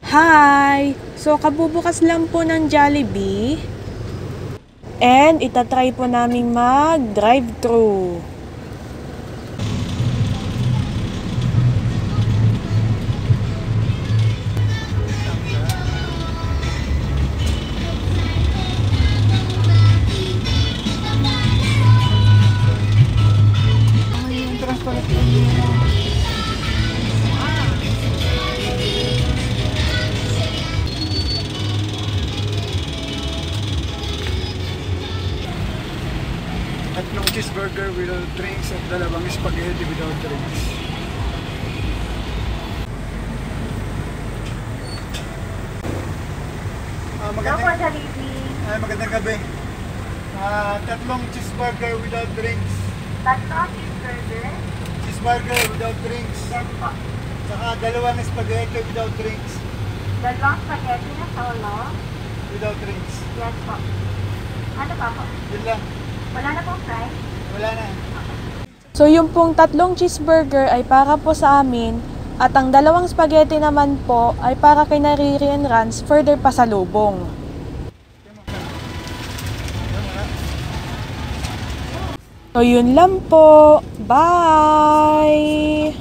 Hi! So, kabubukas lang po ng Jollibee. And itatry po namin mag-drive-thru. Tatlong cheeseburger without drinks at dalawang spaghetti without drinks. Magandang gabi. Tatlong cheeseburger without drinks. Tatlong cheeseburger. Cheeseburger without drinks. Yes po. Saka dalawang spaghetti without drinks. Dalawang spaghetti na solo. Without drinks. Yes po. Ano pa po? Yun lang. Wala na pong fries? Wala na. So, yung pong tatlong cheeseburger ay para po sa amin at ang dalawang spaghetti naman po ay para kay Nariri and Rans further pasalubong. So, yun lang po. Bye!